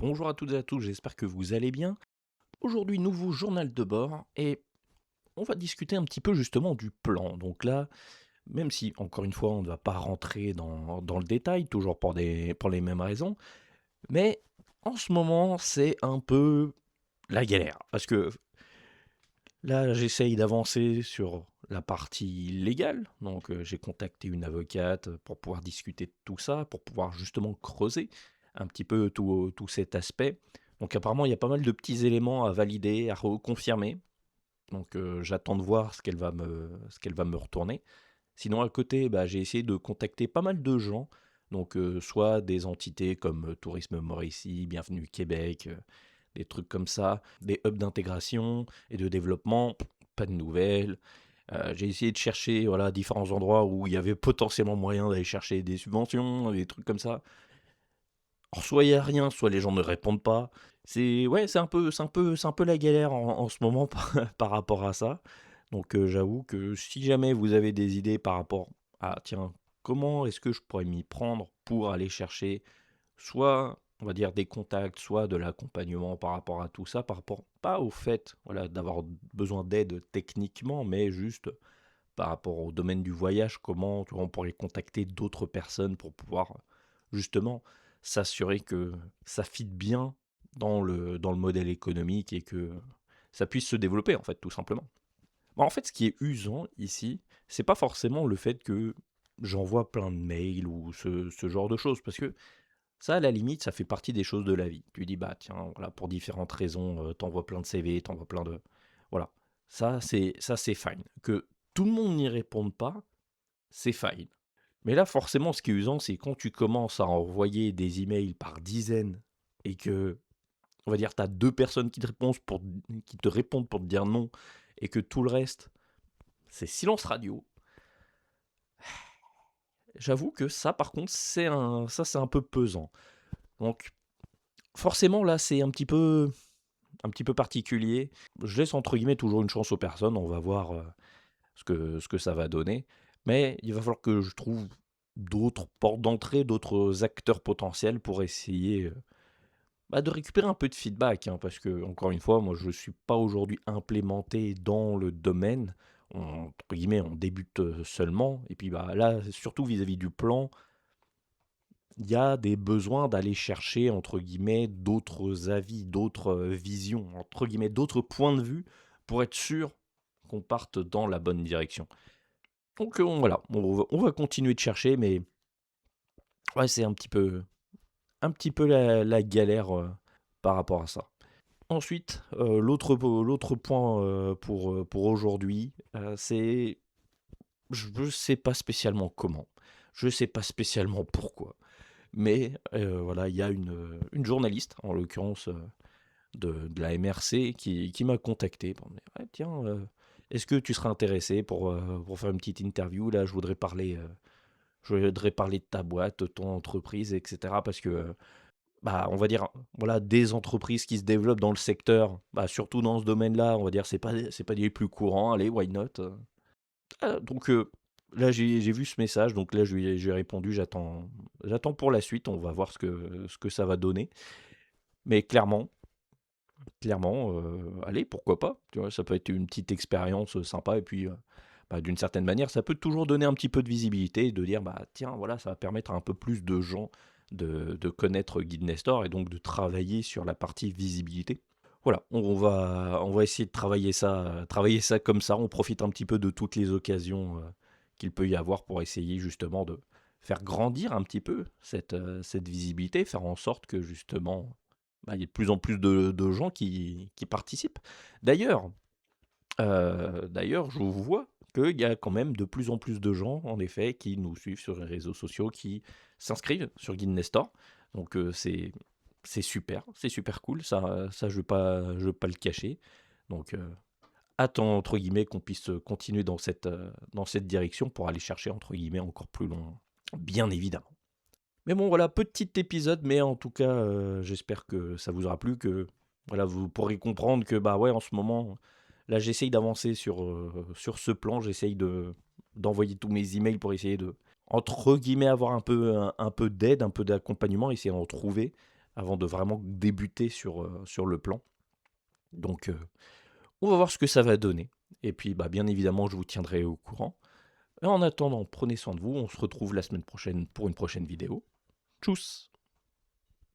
Bonjour à toutes et à tous, j'espère que vous allez bien. Aujourd'hui, nouveau journal de bord et on va discuter un petit peu justement du plan. Donc là, même si encore une fois, on ne va pas rentrer dans le détail, toujours pour les mêmes raisons, mais en ce moment, c'est un peu la galère. Parce que là, j'essaye d'avancer sur la partie légale. Donc j'ai contacté une avocate pour pouvoir discuter de tout ça, pour pouvoir justement creuser un petit peu tout cet aspect. Donc apparemment, il y a pas mal de petits éléments à valider, à reconfirmer. Donc j'attends de voir ce qu'elle va me retourner. Sinon, à côté, bah, j'ai essayé de contacter pas mal de gens. Donc soit des entités comme Tourisme Mauricie, Bienvenue Québec, des trucs comme ça, des hubs d'intégration et de développement, pas de nouvelles. J'ai essayé de chercher voilà, différents endroits où il y avait potentiellement moyen d'aller chercher des subventions, des trucs comme ça. Alors, soit il y a rien, soit les gens ne répondent pas. C'est ouais, c'est un peu la galère en ce moment par rapport à ça. Donc j'avoue que si jamais vous avez des idées par rapport à tiens, comment est-ce que je pourrais m'y prendre pour aller chercher soit, on va dire, des contacts, soit de l'accompagnement par rapport à tout ça, par rapport pas au fait, voilà, d'avoir besoin d'aide techniquement, mais juste par rapport au domaine du voyage, comment tu vois, on pourrait contacter d'autres personnes pour pouvoir justement s'assurer que ça fit bien dans le modèle économique et que ça puisse se développer en fait tout simplement. Bon, en fait, ce qui est usant ici, c'est pas forcément le fait que j'envoie plein de mails ou ce genre de choses, parce que ça, à la limite, ça fait partie des choses de la vie. Tu dis, bah tiens, voilà, pour différentes raisons, t'envoies plein de CV, t'envoies plein de... Voilà. Ça c'est fine. Que tout le monde n'y réponde pas, c'est fine. Mais là, forcément, ce qui est usant, c'est quand tu commences à envoyer des emails par dizaines et que, on va dire, tu as deux personnes qui te répondent pour te dire non et que tout le reste, c'est silence radio. J'avoue que ça, par contre, c'est un peu pesant. Donc, forcément, là, c'est un petit peu particulier. Je laisse entre guillemets toujours une chance aux personnes, on va voir ce que ça va donner. Mais il va falloir que je trouve d'autres portes d'entrée, d'autres acteurs potentiels pour essayer bah, de récupérer un peu de feedback. Hein, parce que, encore une fois, moi je ne suis pas aujourd'hui implémenté dans le domaine. Entre guillemets, on débute seulement. Et puis bah, là, surtout vis-à-vis du plan, il y a des besoins d'aller chercher, entre guillemets, d'autres avis, d'autres visions, entre guillemets, d'autres points de vue pour être sûr qu'on parte dans la bonne direction. Donc voilà, on va continuer de chercher, mais ouais, c'est un petit peu la galère par rapport à ça. Ensuite, l'autre point pour aujourd'hui, c'est je ne sais pas spécialement comment, je ne sais pas spécialement pourquoi. Mais voilà, il y a une journaliste, en l'occurrence de la MRC, qui m'a contacté pour me dire «Ouais, tiens, est-ce que tu serais intéressé pour faire une petite interview? Là, je voudrais parler de ta boîte, de ton entreprise, etc.» Parce que, bah, on va dire, voilà, des entreprises qui se développent dans le secteur, bah, surtout dans ce domaine-là, on va dire, c'est pas les plus courants. Allez, why not? Donc là, j'ai vu ce message, donc là, je lui ai répondu, j'attends pour la suite, on va voir ce que ça va donner. Mais clairement, allez, pourquoi pas? Tu vois? Ça peut être une petite expérience, sympa et puis, bah, d'une certaine manière, ça peut toujours donner un petit peu de visibilité, de dire: «Bah, tiens, voilà, ça va permettre à un peu plus de gens de connaître Guide Nestor et donc de travailler sur la partie visibilité». Voilà, on va essayer de travailler ça comme ça. On profite un petit peu de toutes les occasions, qu'il peut y avoir pour essayer justement de faire grandir un petit peu cette visibilité, faire en sorte que justement, bah, il y ait de plus en plus de gens qui participent. D'ailleurs, je vois qu'il y a quand même de plus en plus de gens, en effet, qui nous suivent sur les réseaux sociaux, qui s'inscrivent sur Guide Nestor. Donc c'est super cool, ça je vais pas le cacher. Donc hâte entre guillemets qu'on puisse continuer dans cette direction pour aller chercher entre guillemets encore plus loin, bien évidemment. Mais bon voilà, petit épisode, mais en tout cas j'espère que ça vous aura plu, que voilà, vous pourrez comprendre que bah ouais en ce moment, là j'essaye d'avancer sur ce plan, j'essaye d'envoyer tous mes emails pour essayer de, entre guillemets, avoir un peu d'aide, un peu d'accompagnement, essayer d'en trouver. avant de vraiment débuter sur le plan. Donc, on va voir ce que ça va donner. Et puis, bah, bien évidemment, je vous tiendrai au courant. Et en attendant, prenez soin de vous. On se retrouve la semaine prochaine pour une prochaine vidéo. Tchuss!